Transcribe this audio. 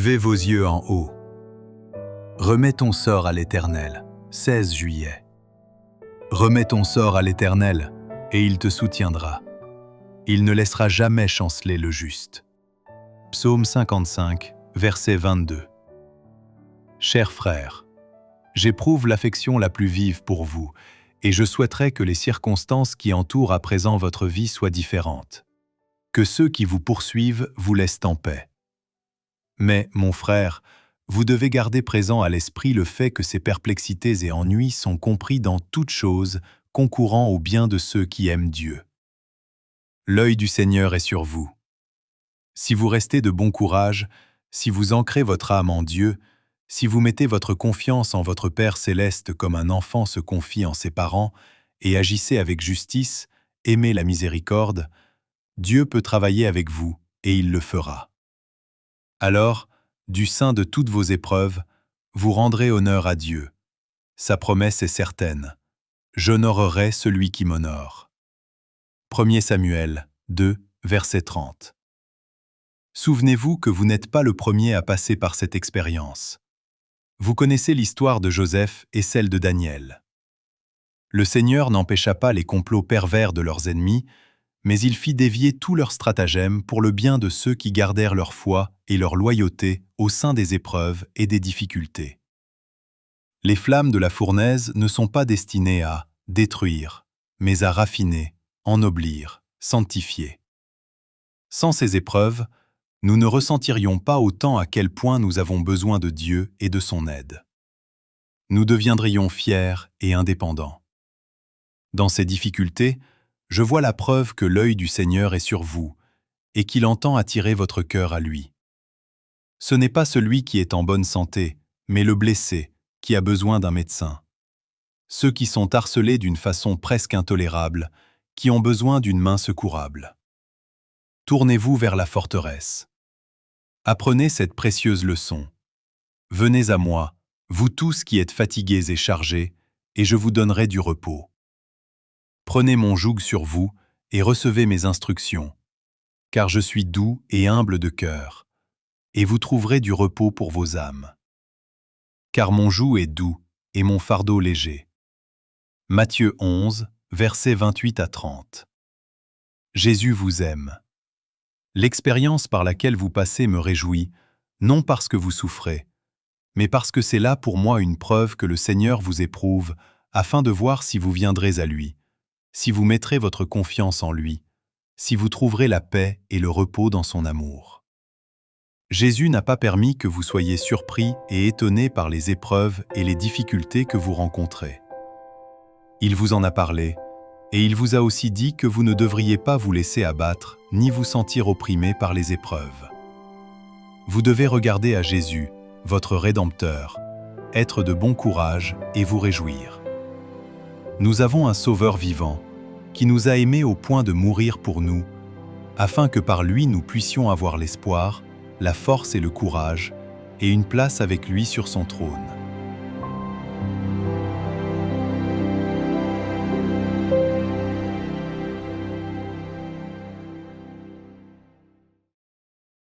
Levez vos yeux en haut. Remets ton sort à l'Éternel. 16 juillet. Remets ton sort à l'Éternel, et il te soutiendra. Il ne laissera jamais chanceler le juste. Psaume 55, verset 22. Chers frères, j'éprouve l'affection la plus vive pour vous, et je souhaiterais que les circonstances qui entourent à présent votre vie soient différentes. Que ceux qui vous poursuivent vous laissent en paix. Mais, mon frère, vous devez garder présent à l'esprit le fait que ces perplexités et ennuis sont compris dans toutes choses, concourant au bien de ceux qui aiment Dieu. L'œil du Seigneur est sur vous. Si vous restez de bon courage, si vous ancrez votre âme en Dieu, si vous mettez votre confiance en votre Père céleste comme un enfant se confie en ses parents et agissez avec justice, aimez la miséricorde, Dieu peut travailler avec vous et il le fera. Alors, du sein de toutes vos épreuves, vous rendrez honneur à Dieu. Sa promesse est certaine. J'honorerai celui qui m'honore. 1 Samuel 2, verset 30. Souvenez-vous que vous n'êtes pas le premier à passer par cette expérience. Vous connaissez l'histoire de Joseph et celle de Daniel. Le Seigneur n'empêcha pas les complots pervers de leurs ennemis, mais il fit dévier tous leurs stratagèmes pour le bien de ceux qui gardèrent leur foi et leur loyauté au sein des épreuves et des difficultés. Les flammes de la fournaise ne sont pas destinées à détruire, mais à raffiner, ennoblir, sanctifier. Sans ces épreuves, nous ne ressentirions pas autant à quel point nous avons besoin de Dieu et de son aide. Nous deviendrions fiers et indépendants. Dans ces difficultés, je vois la preuve que l'œil du Seigneur est sur vous et qu'il entend attirer votre cœur à lui. Ce n'est pas celui qui est en bonne santé, mais le blessé qui a besoin d'un médecin. Ceux qui sont harcelés d'une façon presque intolérable, qui ont besoin d'une main secourable. Tournez-vous vers la forteresse. Apprenez cette précieuse leçon. Venez à moi, vous tous qui êtes fatigués et chargés, et je vous donnerai du repos. Prenez mon joug sur vous et recevez mes instructions, car je suis doux et humble de cœur, et vous trouverez du repos pour vos âmes. Car mon joug est doux et mon fardeau léger. Matthieu 11, versets 28 à 30. Jésus vous aime. L'expérience par laquelle vous passez me réjouit, non parce que vous souffrez, mais parce que c'est là pour moi une preuve que le Seigneur vous éprouve, afin de voir si vous viendrez à lui, si vous mettrez votre confiance en lui, si vous trouverez la paix et le repos dans son amour. Jésus n'a pas permis que vous soyez surpris et étonnés par les épreuves et les difficultés que vous rencontrez. Il vous en a parlé, et il vous a aussi dit que vous ne devriez pas vous laisser abattre ni vous sentir opprimé par les épreuves. Vous devez regarder à Jésus, votre Rédempteur, être de bon courage et vous réjouir. Nous avons un Sauveur vivant, qui nous a aimés au point de mourir pour nous, afin que par lui nous puissions avoir l'espoir, la force et le courage, et une place avec lui sur son trône.